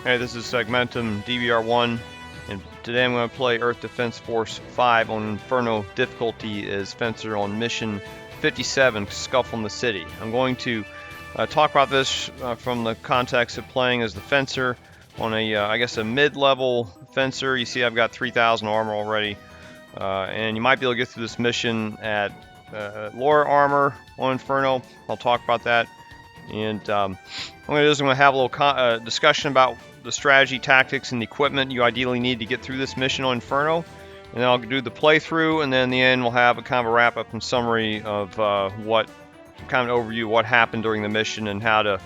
Hey, this is Segmentum DBR1, and today I'm going to play Earth Defense Force 5 on Inferno. Difficulty is Fencer on Mission 57, Scuffle in the City. I'm going to talk about this from the context of playing as the Fencer on a, I guess, a mid-level Fencer. You see I've got 3,000 armor already, and you might be able to get through this mission at lower armor on Inferno. I'll talk about that. And I'm going to have a little discussion about the strategy, tactics, and the equipment you ideally need to get through this mission on Inferno. And then I'll do the playthrough, and then in the end we'll have a kind of a wrap-up and summary of what kind of overview of what happened during the mission and how to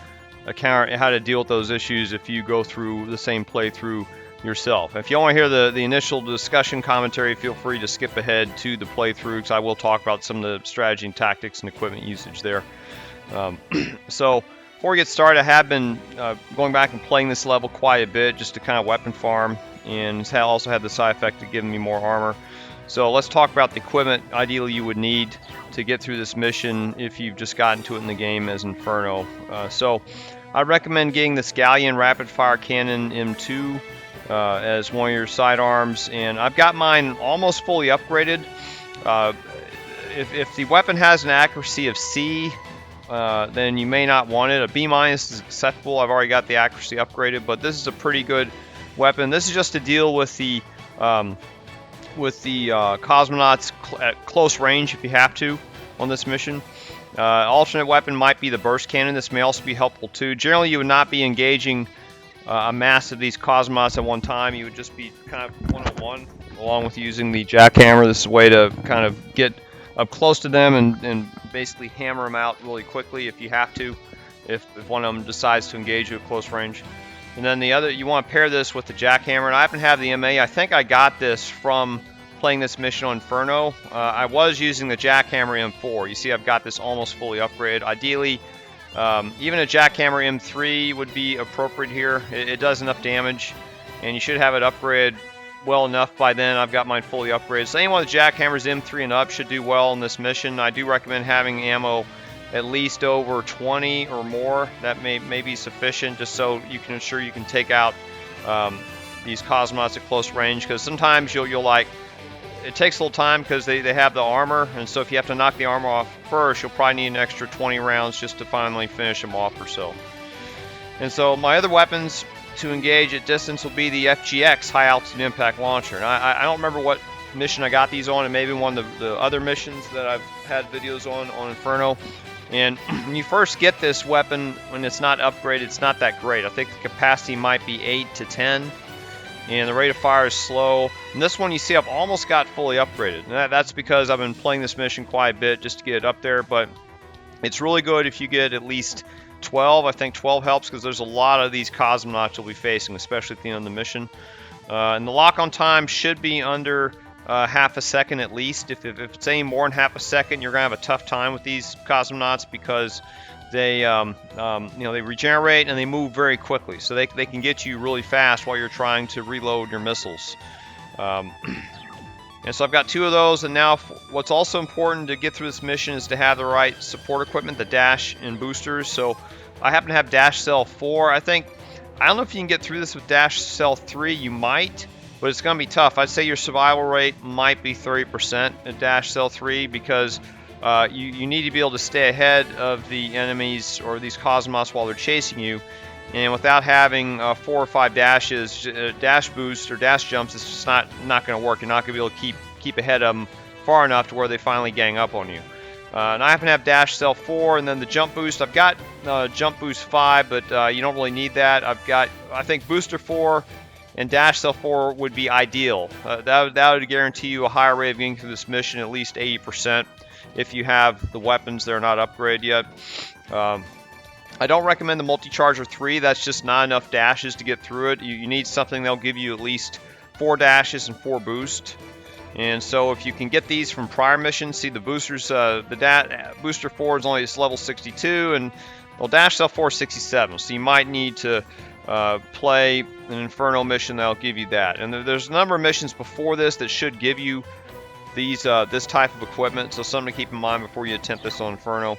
deal with those issues if you go through the same playthrough yourself. If you want to hear the initial discussion commentary, feel free to skip ahead to the playthrough, because I will talk about some of the strategy and tactics and equipment usage there. So before we get started, I have been going back and playing this level quite a bit just to kind of weapon farm, and it's also had the side effect of giving me more armor. So let's talk about the equipment ideally you would need to get through this mission if you've just gotten to it in the game as Inferno. So I recommend getting this Galleon Rapid Fire Cannon M2 as one of your sidearms, and I've got mine almost fully upgraded. If the weapon has an accuracy of C, then you may not want it. A B- is acceptable. I've already got the accuracy upgraded, but this is a pretty good weapon. This is just to deal with the cosmonauts at close range if you have to on this mission. Alternate weapon might be the burst cannon. This may also be helpful too. Generally, you would not be engaging a mass of these cosmonauts at one time. You would just be kind of one-on-one, along with using the jackhammer. This is a way to kind of get up close to them and basically hammer them out really quickly if you have to, if one of them decides to engage you at close range. And then the other, you want to pair this with the jackhammer, and I happen to have the MA. I think I got this from playing this mission on Inferno. I was using the jackhammer M4. You see I've got this almost fully upgraded. Ideally, even a jackhammer M3 would be appropriate here. It does enough damage, and you should have it upgraded well enough by then. I've got mine fully upgraded. So anyone with jackhammers M3 and up should do well in this mission. I do recommend having ammo at least over 20 or more. That may be sufficient, just so you can ensure you can take out these cosmonauts at close range, because sometimes you'll like, it takes a little time because they have the armor, and so if you have to knock the armor off first, you'll probably need an extra 20 rounds just to finally finish them off or so. And so my other weapons to engage at distance will be the FGX High Altitude Impact Launcher. And I don't remember what mission I got these on. It may be one of the other missions that I've had videos on Inferno. And when you first get this weapon, when it's not upgraded, it's not that great. I think the capacity might be 8 to 10, and the rate of fire is slow. And this one, you see, I've almost got fully upgraded. And that's because I've been playing this mission quite a bit just to get it up there. But it's really good if you get at least 12. I think 12 helps because there's a lot of these cosmonauts you'll be facing, especially at the end of the mission. And the lock-on time should be under half a second at least. If it's any more than half a second, you're going to have a tough time with these cosmonauts, because they they regenerate and they move very quickly. So they can get you really fast while you're trying to reload your missiles. And so I've got 2 of those, and now what's also important to get through this mission is to have the right support equipment, the dash and boosters. So I happen to have dash cell 4. I don't know if you can get through this with dash cell 3. You might, but it's going to be tough. I'd say your survival rate might be 30% at dash cell 3, because you need to be able to stay ahead of the enemies or these cosmonauts while they're chasing you. And without having 4 or 5 dashes, dash boosts or dash jumps, it's just not going to work. You're not going to be able to keep ahead of them far enough to where they finally gang up on you. And I happen to have dash cell 4, and then the jump boost. I've got jump boost 5, but you don't really need that. I think booster 4 and dash cell 4 would be ideal. That would guarantee you a higher rate of getting through this mission, at least 80%, if you have the weapons that are not upgraded yet. I don't recommend the multi-charger 3. That's just not enough dashes to get through it. You need something that'll give you at least 4 dashes and 4 boost. And so if you can get these from prior missions, see the boosters, booster 4 is only it's level 62, and well, dash cell 4 is 67. So you might need to play an Inferno mission that'll give you that. And there's a number of missions before this that should give you these this type of equipment. So something to keep in mind before you attempt this on Inferno.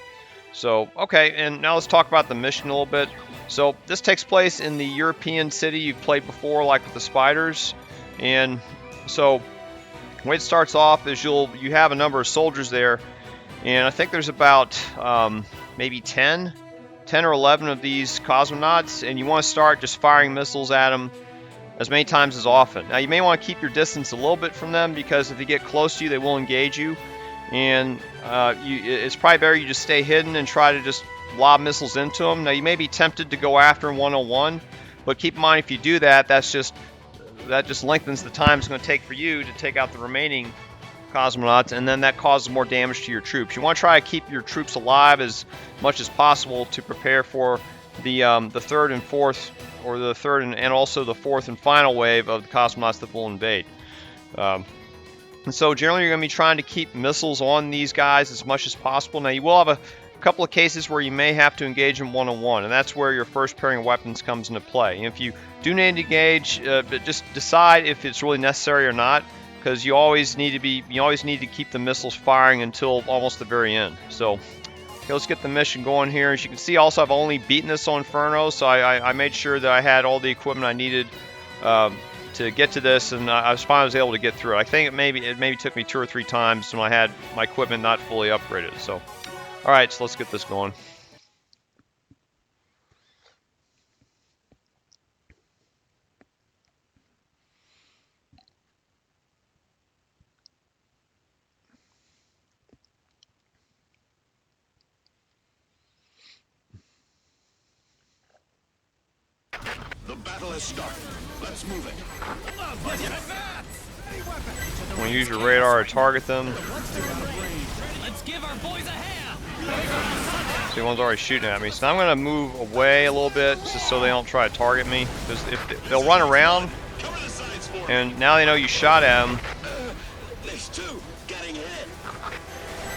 So, okay, and now let's talk about the mission a little bit. So this takes place in the European city you've played before, like with the spiders. And so the way it starts off is you have a number of soldiers there, and I think there's about maybe 10 or 11 of these cosmonauts, and you want to start just firing missiles at them as many times as often. Now you may want to keep your distance a little bit from them, because if they get close to you, they will engage you, and it's probably better you just stay hidden and try to just lob missiles into them. Now you may be tempted to go after them one-on-one, but keep in mind if you do that, that just lengthens the time it's going to take for you to take out the remaining cosmonauts, and then that causes more damage to your troops. You want to try to keep your troops alive as much as possible to prepare for the third and fourth, or the third and also the fourth and final wave of the cosmonauts that will invade. And so generally you're going to be trying to keep missiles on these guys as much as possible. Now you will have a couple of cases where you may have to engage them one-on-one, and that's where your first pairing of weapons comes into play. And if you do need to engage, but just decide if it's really necessary or not, because you always need to keep the missiles firing until almost the very end. So okay, let's get the mission going here. As you can see, also I've only beaten this on Inferno, so I made sure that I had all the equipment I needed to get to this, and I was able to get through it. I think it maybe took me 2 or 3 times when I had my equipment not fully upgraded. So all right, so let's get this going. The battle has started. Let's move it. When you use your radar to target them. Let's give our boys a hand. See, one's already shooting at me, so now I'm going to move away a little bit just so they don't try to target me. Because if they'll run around, and now they know you shot at them,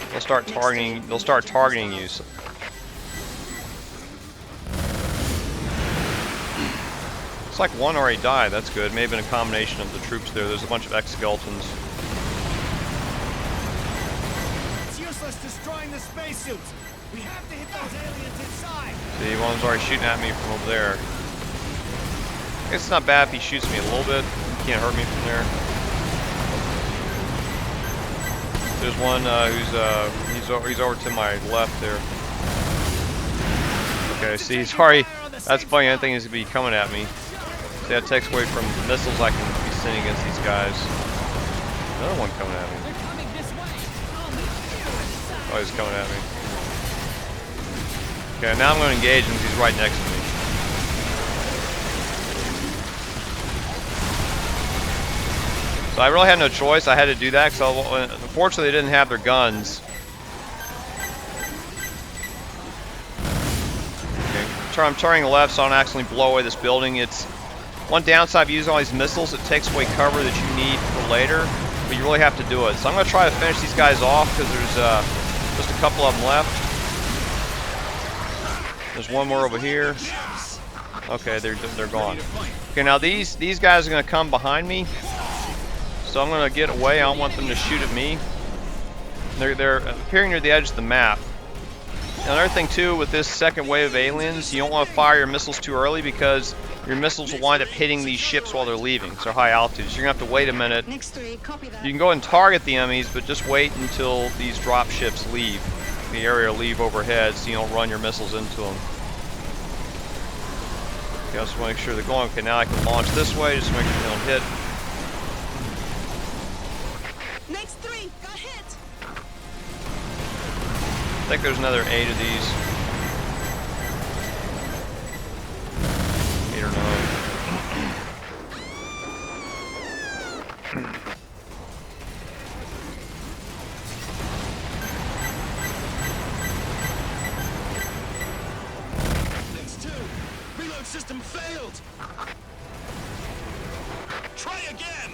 they'll start targeting you. So. Looks like one already died. That's good. May have been a combination of the troops there. There's a bunch of ex-skeletons. It's useless destroying the spacesuits. We have to hit those aliens inside. See, one's already shooting at me from over there. I guess it's not bad if he shoots me a little bit. He can't hurt me from there. There's one he's over to my left there. Okay, see, he's already. That's funny. I think he's gonna be coming at me. See, that takes away from the missiles I can be sending against these guys. Another one coming at me. Oh, he's coming at me. Okay, now I'm going to engage him because he's right next to me. So I really had no choice. I had to do that because unfortunately they didn't have their guns. Okay, I'm turning left so I don't accidentally blow away this building. It's one downside of using all these missiles. It takes away cover that you need for later, but you really have to do it. So I'm going to try to finish these guys off because there's just a couple of them left. There's one more over here. Okay, they're gone. Okay, now these guys are going to come behind me, so I'm going to get away. I don't want them to shoot at me. They're appearing near the edge of the map. Another thing too, with this second wave of aliens, you don't want to fire your missiles too early because your missiles will wind up hitting these ships while they're leaving. So they're high altitude, so you're going to have to wait a minute. You can go ahead and target the enemies, but just wait until these drop ships leave the area, leave overhead, so you don't run your missiles into them. Okay, I just want to make sure they're going. Okay, now I can launch this way, just to make sure they don't hit. Next 3 got hit. I think there's another 8 of these. 8 or 9. Next 2. Reload system failed. Try again.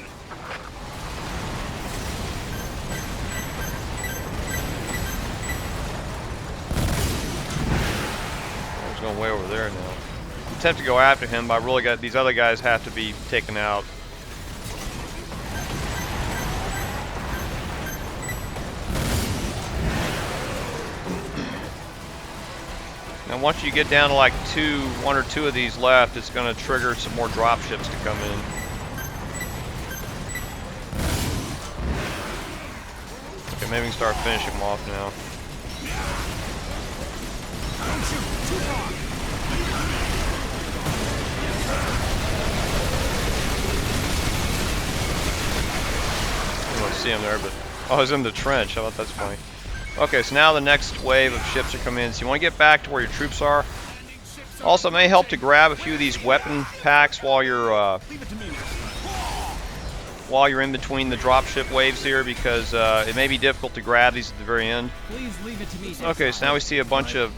He's going way over there now. I'm tempted to go after him, but I really got these other guys have to be taken out. Now once you get down to like one or two of these left, it's going to trigger some more drop ships to come in. Okay, maybe we can start finishing them off now. Don't shoot! Too far! I don't see him there, but oh, he's in the trench. I thought that's funny. Okay, so now the next wave of ships are coming in. So you want to get back to where your troops are. Also, it may help to grab a few of these weapon packs while you're in between the dropship waves here, because it may be difficult to grab these at the very end. Please leave it to me. Okay, so now we see a bunch of.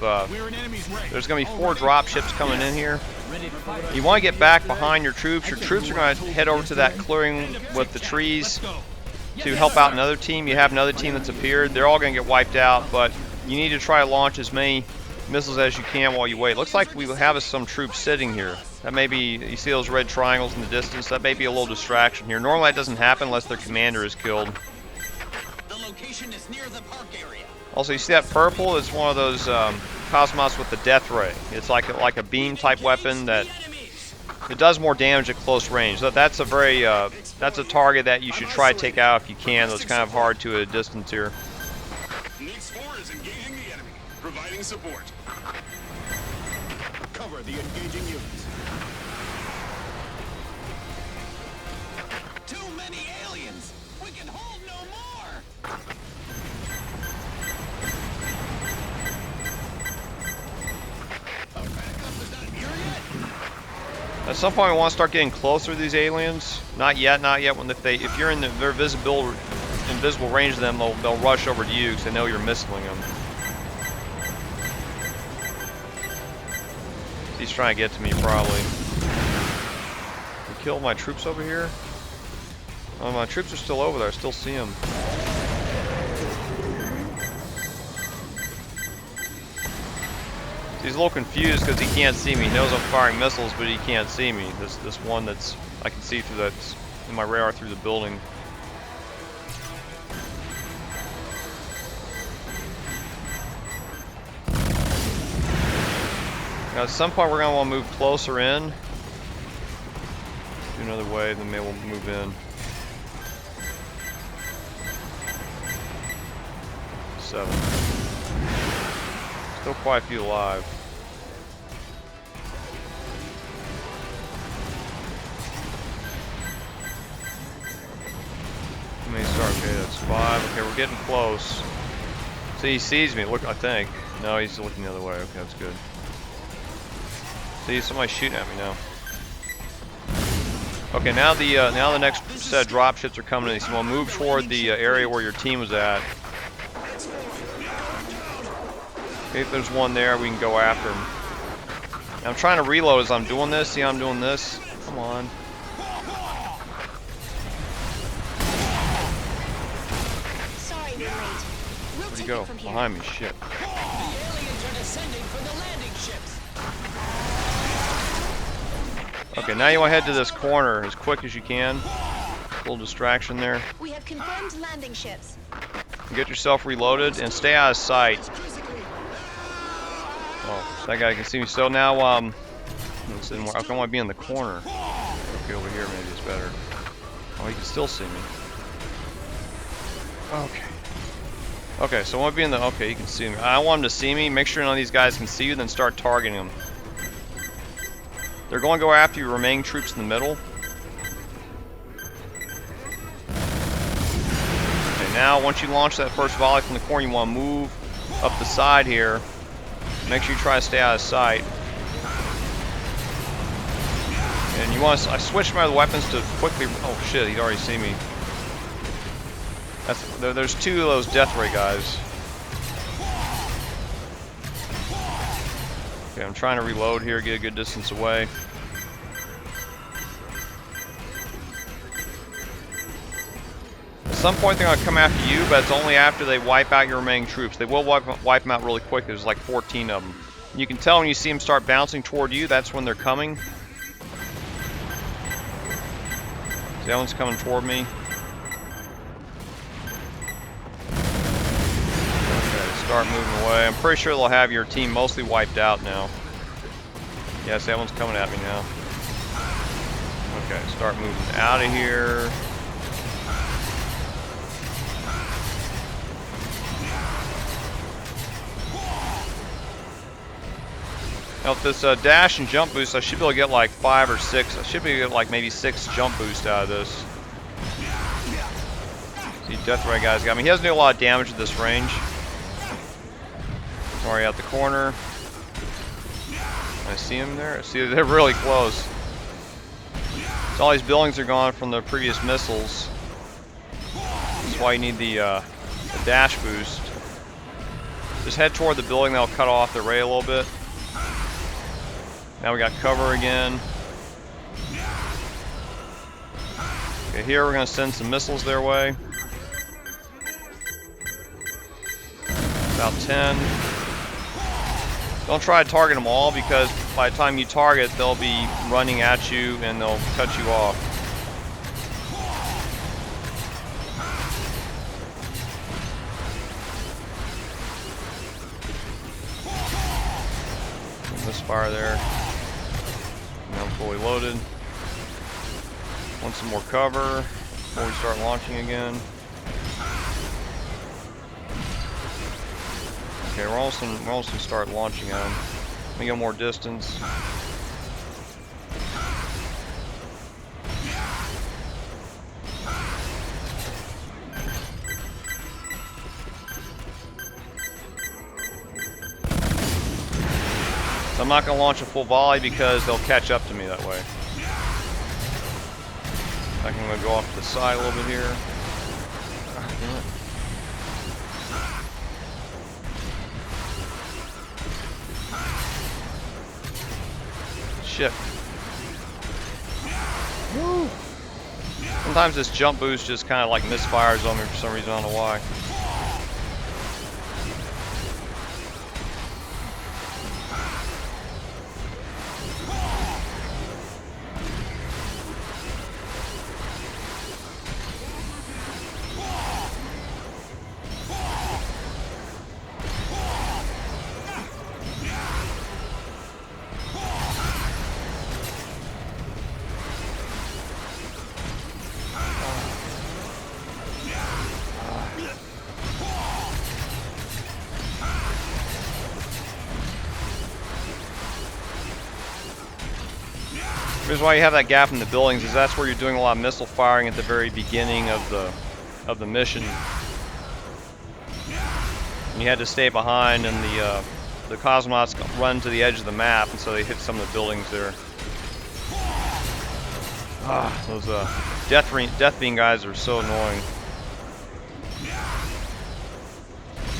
There's going to be 4 dropships coming in here. Ready to fight. You want to get back behind your troops. Your troops are going to head over to that clearing with the trees to help out another team. You have another team that's appeared. They're all going to get wiped out, but you need to try to launch as many missiles as you can while you wait. Looks like we have some troops sitting here. That may be, you see those red triangles in the distance, that may be a little distraction here. Normally that doesn't happen unless their commander is killed. The location is near the park area. Also, you see that purple? It's one of those Cosmos with the death ray. It's like a beam type weapon that it does more damage at close range. So that's a very that's a target that you should try to take out if you can. Though it's kind of hard to a distance here. Next 4 is engaging the enemy, providing support. Cover the engaging units. Too many aliens! We can hold no more! Our backup is not here yet? At some point, we want to start getting closer to these aliens. Not yet, not yet. If you're in their invisible range of them, they'll rush over to you because they know you're missiling them. He's trying to get to me, probably. He killed my troops over here. Oh, my troops are still over there. I still see them. He's a little confused because he can't see me. He knows I'm firing missiles, but he can't see me. This one that's I can see through that's in my radar through the building. Now, at some point, we're going to want to move closer in. Do another wave, then maybe we'll move in. 7. Still quite a few alive. Let me start. Okay, that's 5. Okay, we're getting close. See, he sees me. Look, I think. No, he's looking the other way. Okay, that's good. See, somebody's shooting at me now. Okay, now the next set of dropships are coming in. So we'll move toward the area where your team was at. If there's one there, we can go after him. Now, I'm trying to reload as I'm doing this. See how I'm doing this? Come on. Sorry, we're late. We'll Where'd he take go? it from here. Behind me. Shit. The aliens are descending from the landing ships. Okay, now you want to head to this corner as quick as you can. A little distraction there. We have confirmed landing ships. Get yourself reloaded and stay out of sight. Oh, that guy can see me. So now, I want to be in the corner. Okay, over here maybe it's better. Oh, he can still see me. Okay. Okay, so I want to be in the. Okay, you can see me. I want him to see me. Make sure none of these guys can see you. Then start targeting them. They're going to go after your remaining troops in the middle. Okay, now once you launch that first volley from the corner, you want to move up the side here. Make sure you try to stay out of sight. And you want to, I switched my weapons to quickly, oh shit, he'd already seen me. There's 2 of those death ray guys. Okay, I'm trying to reload here, get a good distance away. At some point they're going to come after you, but it's only after they wipe out your remaining troops. They will wipe them out really quick. There's like 14 of them. You can tell when you see them start bouncing toward you, that's when they're coming. See, that one's coming toward me. Okay, Start moving away. I'm pretty sure they'll have your team mostly wiped out now. Yes, that one's coming at me now. Okay, start moving out of here. Now with this dash and jump boost, I should be able to get like 5 or 6. I should be able to get like maybe 6 jump boost out of this. See, Death Ray guy's got me. He doesn't do a lot of damage at this range. Already out the corner. I see him there. I see they're really close. So all these buildings are gone from the previous missiles. That's why you need the dash boost. Just head toward the building. That'll cut off the ray a little bit. Now we got cover again. Okay, here we're going to send some missiles their way. About 10. Don't try to target them all, because by the time you target, they'll be running at you and they'll cut you off. Misfire there. Now I'm fully loaded. Want some more cover before we start launching again. Okay, we're almost gonna start launching at them. Let me go more distance. So I'm not gonna launch a full volley because they'll catch up to me that way. I'm gonna go off to the side a little bit here. Shit. Woo. Sometimes this jump boost just kind of like misfires on me for some reason. I don't know why. The reason why you have that gap in the buildings is that's where you're doing a lot of missile firing at the very beginning of the mission. And you had to stay behind, and the cosmonauts run to the edge of the map, and so they hit some of the buildings there. Those death beam guys are so annoying.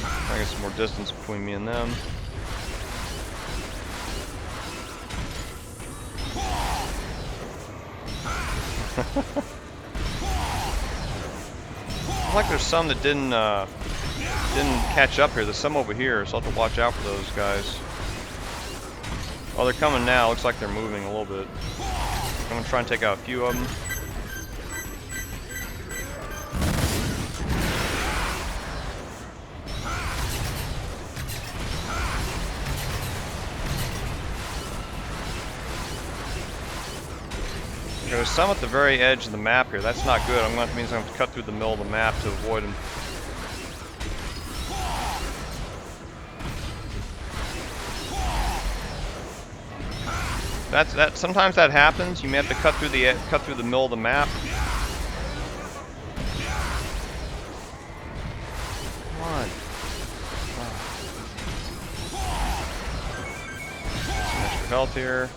I get some more distance between me and them. Looks like there's some that didn't catch up here. There's some over here, so I'll have to watch out for those guys. Oh, they're coming now. Looks like they're moving a little bit. I'm gonna try and take out a few of them. There's some at the very edge of the map here. That's not good. That means I'm going to have to cut through the middle of the map to avoid them. Sometimes that happens. You may have to cut through the middle of the map. Come on. Some extra health here.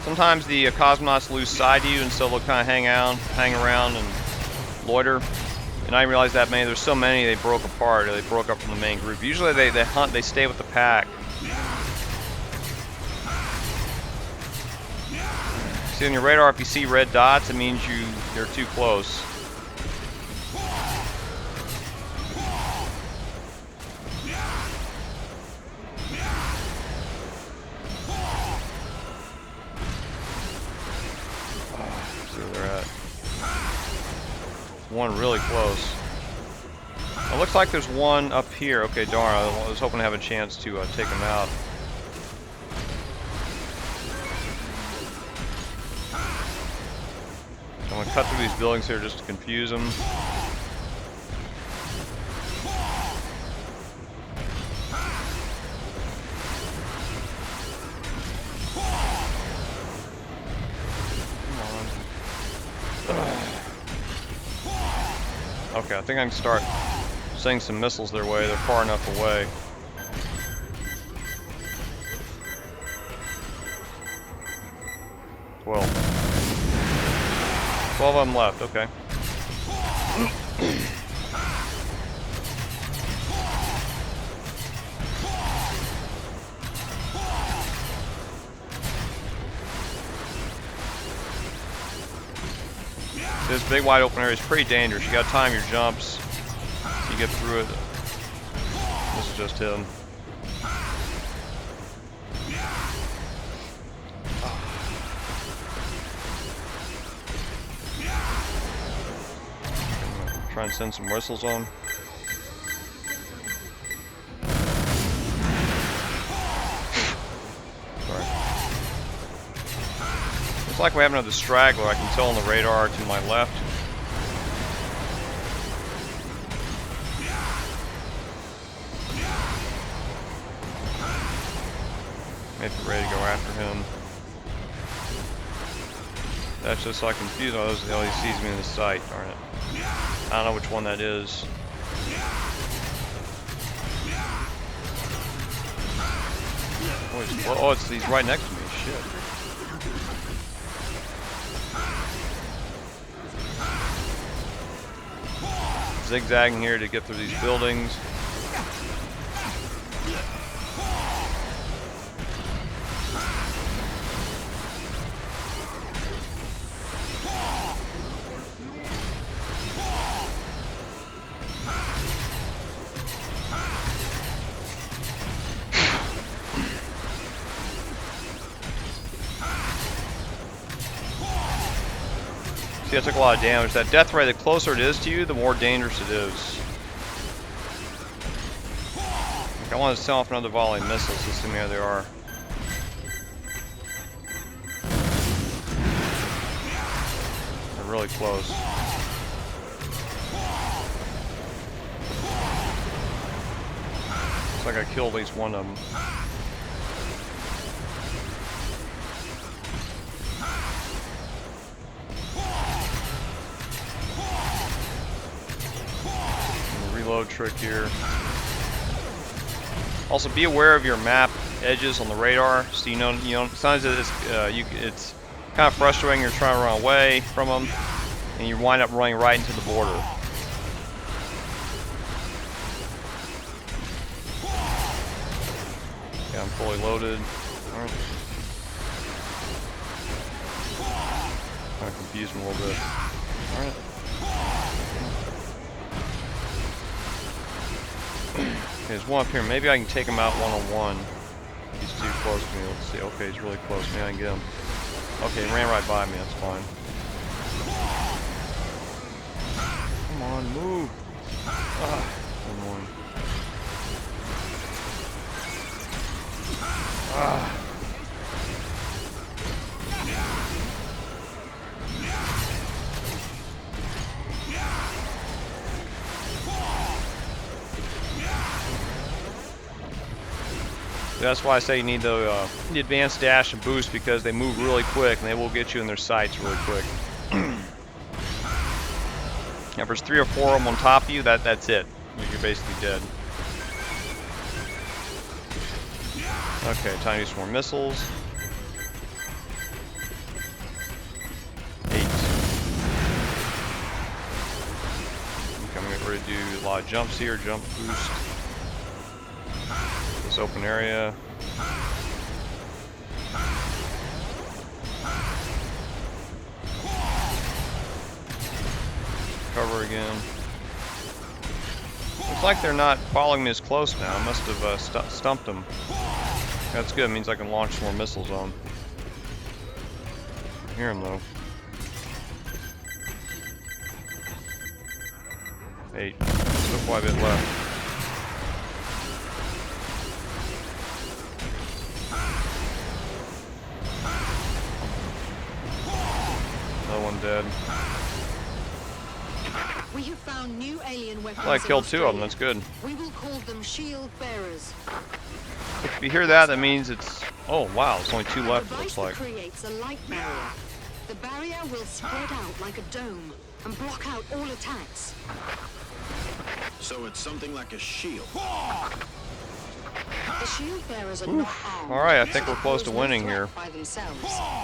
Sometimes the cosmonauts lose sight of you, and so they'll kind of hang around and loiter. And I didn't realize that many. There's so many they broke apart. They broke up from the main group. Usually they hunt. They stay with the pack. See on your radar, if you see red dots, it means you're too close. one really close. It looks like there's one up here. Okay, darn. I was hoping to have a chance to take him out. I'm going to cut through these buildings here just to confuse them. Okay, I think I can start sending some missiles their way. They're far enough away. Well, 12 of them left, okay. This big wide open area is pretty dangerous. You gotta time your jumps so you get through it. This is just him. Try and send some whistles on. Sorry. Looks like we have another straggler. I can tell on the radar to my left. Maybe ready to go after him. That's just so I confuse him. Oh, he sees me in the sight, darn it. I don't know which one that is. Oh, he's right next to me. Shit. Zigzagging here to get through these buildings. See, I took a lot of damage. That death ray, the closer it is to you, the more dangerous it is. I want to send off another volley of missiles, assuming how they are. They're really close. Looks like I killed at least one of them. Reload trick here. Also, be aware of your map edges on the radar, so you know sometimes it's kind of frustrating. You're trying to run away from them, and you wind up running right into the border. Yeah, I'm fully loaded. All right. Kind of confused him a little bit. All right. There's one up here. Maybe I can take him out one-on-one. He's too close to me. Let's see. Okay, he's really close. Maybe I can get him. Okay, he ran right by me. That's fine. Come on, move. Come on. That's why I say you need the advanced dash and boost, because they move really quick and they will get you in their sights really quick. If there's 3 or 4 of them on top of you, that's it. You're basically dead. Okay, time to use some more missiles. 8. Okay, I'm ready to do a lot of jumps here. Jump boost. This open area. Cover again. Looks like they're not following me as close now. I must have stumped them. That's good. It means I can launch more missiles on them. I hear them though. 8. Still quite a bit left. Another one dead. We have found new alien weapons. Well, I killed in 2 of them. Australia. That's good. We will call them shield bearers. If you hear that, that means it's... Oh, wow. There's only 2 left, it Device looks like. that creates a light barrier. The barrier will spread out like a dome and block out all attacks. So it's something like a shield. The shield bearers are not armed. All right, I think so we're close to they pose no winning threat here. by themselves.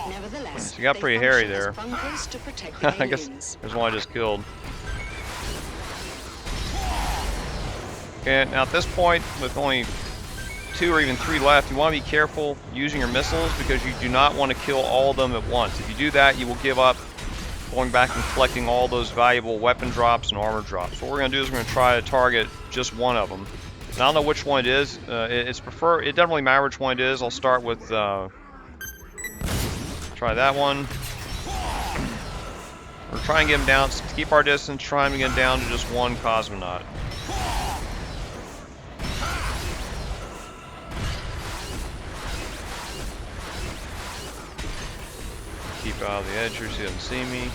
Nevertheless, So you got they pretty hairy function there. as bunkers to protect the I guess aliens. there's one I just killed. Okay, now at this point, with only 2 or even 3 left, you want to be careful using your missiles because you do not want to kill all of them at once. If you do that, you will give up going back and collecting all those valuable weapon drops and armor drops. What we're going to do is we're going to try to target just one of them. And I don't know which one it is. It doesn't really matter which one it is. I'll start with try that one. We're trying to get him down, keep our distance, trying to get him down to just one cosmonaut. Keep out of the edge here so he doesn't see me.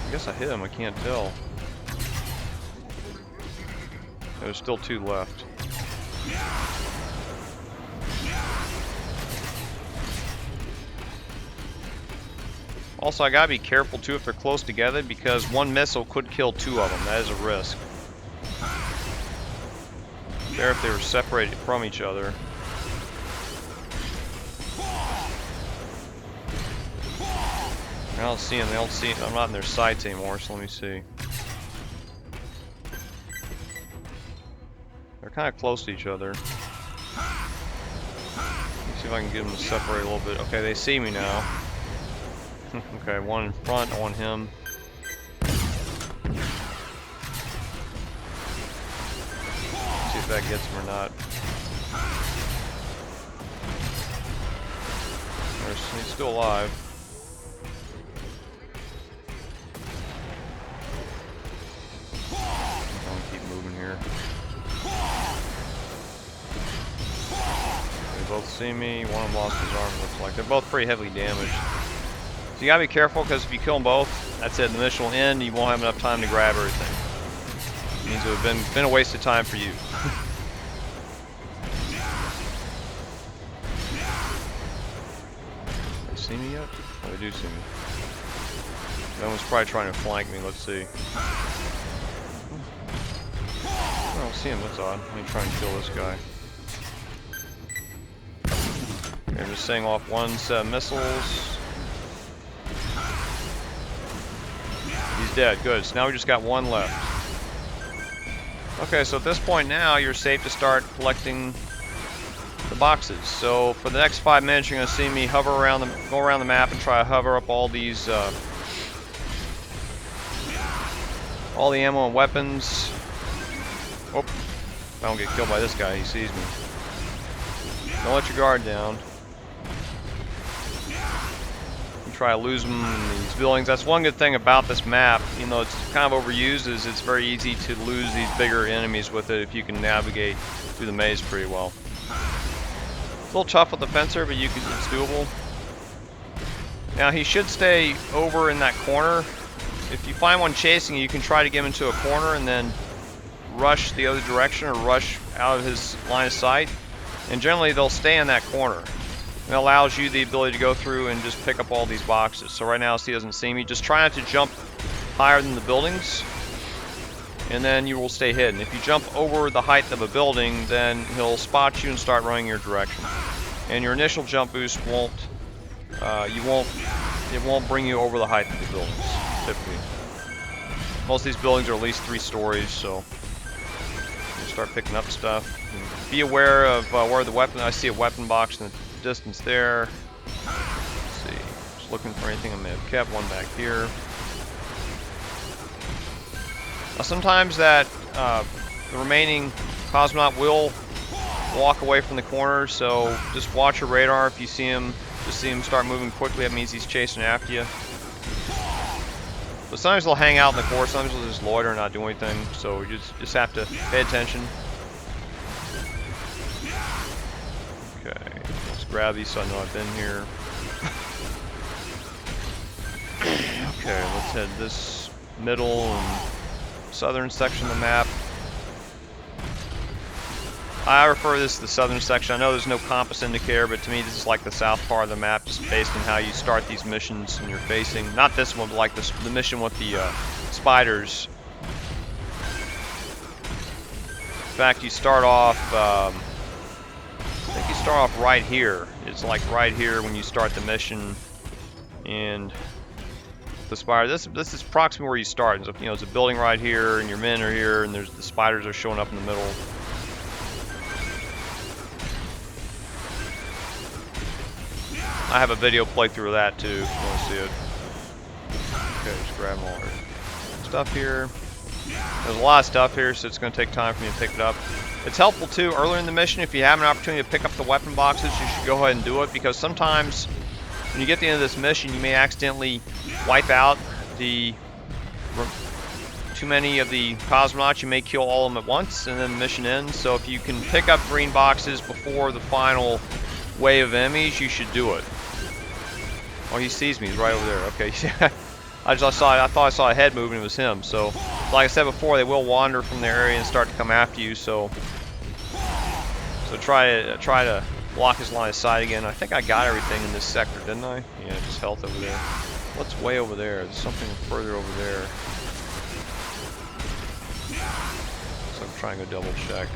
I guess I hit him, I can't tell. There's still 2 left. Also, I gotta be careful too if they're close together because one missile could kill 2 of them. That is a risk. There if they were separated from each other. I don't see them. They don't see. I'm not in their sights anymore. So let me see. They're kind of close to each other. Let me see if I can get them to separate a little bit. Okay, they see me now. Okay, one in front. I want him. See if that gets him or not. He's still alive. I'm gonna keep moving here. They both see me. One of them lost his arm, looks like. They're both pretty heavily damaged. So you gotta be careful because if you kill them both, that's it. The mission will end. You won't have enough time to grab everything. It means it would have been a waste of time for you. They see me yet? Oh, they do see me. That one's probably trying to flank me. Let's see. I don't see him. That's odd. Let me try and kill this guy. Okay, I'm just setting off 1 set of missiles. He's dead. Good. So now we just got 1 left. Okay, so at this point now, you're safe to start collecting the boxes. So for the next 5 minutes, you're going to see me hover around go around the map and try to hover up all these, all the ammo and weapons. Oh, I don't get killed by this guy. He sees me. Don't let your guard down. You try to lose them in these buildings. That's one good thing about this map. You know, it's kind of overused. Is it's very easy to lose these bigger enemies with it if you can navigate through the maze pretty well. It's a little tough with the fencer, but it's doable. Now he should stay over in that corner. If you find one chasing you, you can try to get him into a corner and then rush the other direction or rush out of his line of sight. And generally they'll stay in that corner. And it allows you the ability to go through and just pick up all these boxes. So right now he doesn't see me. Just try not to jump higher than the buildings, and then you will stay hidden. If you jump over the height of a building, then he'll spot you and start running your direction. And your initial jump boost won't bring you over the height of the buildings, typically. Most of these buildings are at least 3 stories, so you start picking up stuff. And be aware of where the weapon. I see a weapon box in the distance there. Let's see. Just looking for anything I may have kept. One back here. Now sometimes that the remaining cosmonaut will walk away from the corner, so just watch your radar. If you see him Just see him start moving quickly, that means he's chasing after you. But sometimes they'll hang out in the core, sometimes they'll just loiter and not do anything, so you just have to pay attention. Okay, let's grab these so I know I've been here. Okay, let's head this middle and southern section of the map. I refer this to the southern section. I know there's no compass indicator, but to me this is like the south part of the map, just based on how you start these missions and you're facing. Not this one, but like the mission with the spiders. In fact, you start off, I think you start off right here. It's like right here when you start the mission, and the spider. This is approximately where you start. So, you know, it's a building right here, and your men are here, and there's the spiders are showing up in the middle. I have a video playthrough of that too, if you want to see it. Okay, just grab all our stuff here. There's a lot of stuff here, so it's going to take time for me to pick it up. It's helpful too, earlier in the mission, if you have an opportunity to pick up the weapon boxes, you should go ahead and do it, because sometimes when you get to the end of this mission, you may accidentally wipe out too many of the cosmonauts. You may kill all of them at once, and then the mission ends. So if you can pick up green boxes before the final wave of enemies, you should do it. Oh, he sees me. He's right over there. Okay. I thought I saw a head moving. It was him. So, like I said before, they will wander from their area and start to come after you. So try to block his line of sight again. I think I got everything in this sector, didn't I? Yeah, just health over there. What's way over there? There's something further over there. So I'm trying to double check.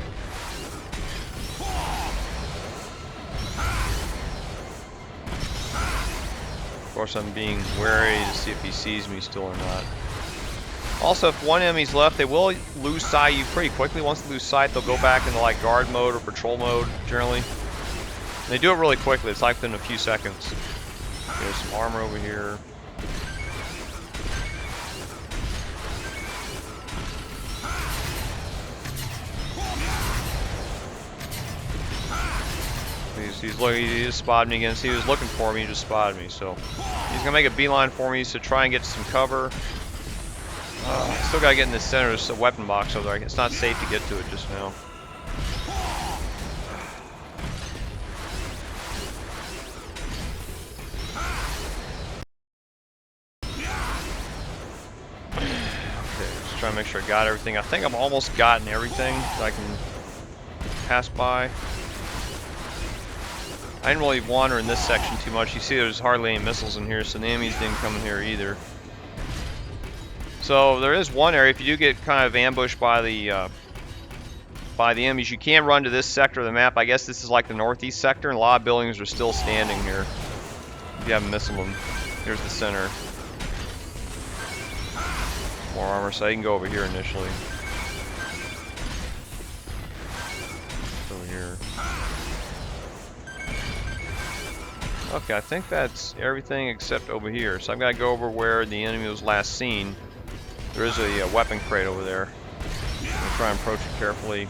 Of course, I'm being wary to see if he sees me still or not. Also, if one enemy's left, they will lose sight of you pretty quickly. Once they lose sight, they'll go back into like guard mode or patrol mode, generally. And they do it really quickly. It's like within a few seconds. There's some armor over here. He just spotted me again. See, he was looking for me, he just spotted me. So he's gonna make a beeline for me to try and get some cover. Still gotta get in the center. There's a weapon box over there. It's not safe to get to it just now. Okay, just trying to make sure I got everything. I think I've almost gotten everything that I can pass by. I didn't really wander in this section too much. You see there's hardly any missiles in here, so the enemies didn't come in here either. So there is one area, if you do get kind of ambushed by the enemies, you can run to this sector of the map. I guess this is like the northeast sector, and a lot of buildings are still standing here. If you haven't missed them. Here's the center. More armor, so you can go over here initially. Over here. Okay, I think that's everything except over here. So I've got to go over where the enemy was last seen. There is a weapon crate over there. I'm going to try and approach it carefully.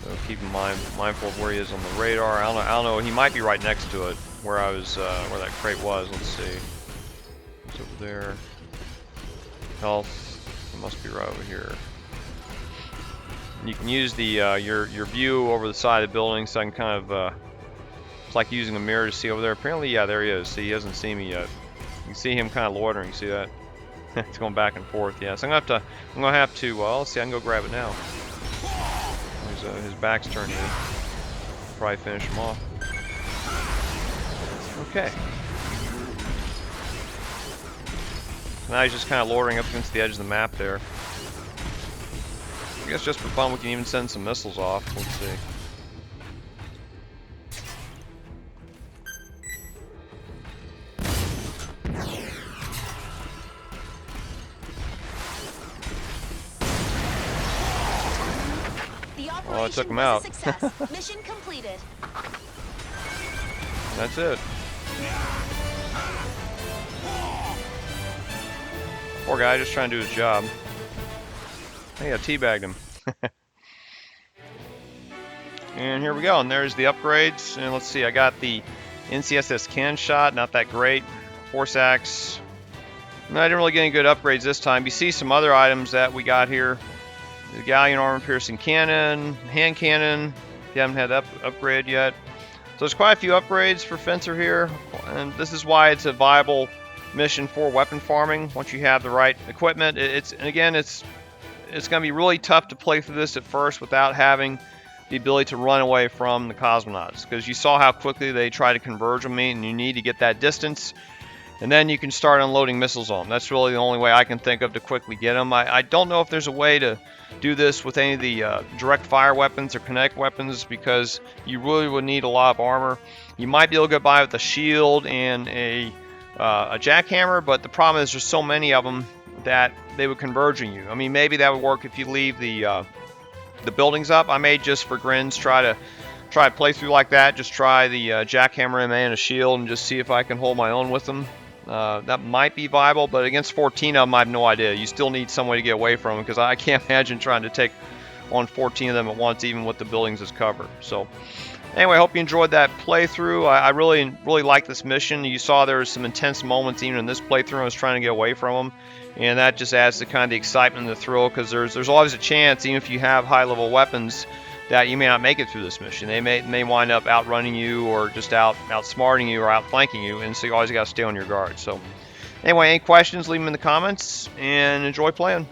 So keep in mind, mindful of where he is on the radar. I don't know. He might be right next to it, where I was, where that crate was. Let's see. It's over there. Health. It must be right over here. You can use the your view over the side of the building, so I can kind of it's like using a mirror to see over there. Apparently, yeah, there he is. See, he hasn't seen me yet. You can see him kind of loitering. See that? It's going back and forth. Yeah, so I'm gonna have to. Well, let's see. I can go grab it now. His back's turned to me. Probably finish him off. Okay. So now he's just kind of loitering up against the edge of the map there. I guess just for fun we can even send some missiles off. Let's see. Oh, I took him out. Mission completed. That's it. Poor guy just trying to do his job. Hey, I teabagged him. And here we go, and there's the upgrades. And let's see, I got the NCSS cannon shot, not that great. Force axe. No, I didn't really get any good upgrades this time. You see some other items that we got here. The galleon armor piercing cannon, hand cannon. If you haven't had that upgrade yet. So there's quite a few upgrades for Fencer here, and this is why it's a viable mission for weapon farming. Once you have the right equipment, it's going to be really tough to play through this at first without having the ability to run away from the cosmonauts, because you saw how quickly they try to converge on me, and you need to get that distance, and then you can start unloading missiles on them. That's really the only way I can think of to quickly get them. I don't know if there's a way to do this with any of the direct fire weapons or kinetic weapons, because you really would need a lot of armor. You might be able to get by with a shield and a jackhammer, but the problem is there's so many of them that they would converge on you. I mean, maybe that would work if you leave the buildings up. I may just for grins try to play through like that. Just try the jackhammer MA and a shield and just see if I can hold my own with them. That might be viable, but against 14 of them, I have no idea. You still need some way to get away from them, because I can't imagine trying to take on 14 of them at once, even with the buildings as cover. So anyway, I hope you enjoyed that playthrough. I really like this mission. You saw there was some intense moments even in this playthrough. I was trying to get away from them, and that just adds to kind of the excitement and the thrill, because there's always a chance, even if you have high-level weapons, that you may not make it through this mission. They may wind up outrunning you, or just outsmarting you, or outflanking you, and so you always got to stay on your guard. So anyway, any questions, leave them in the comments, and enjoy playing.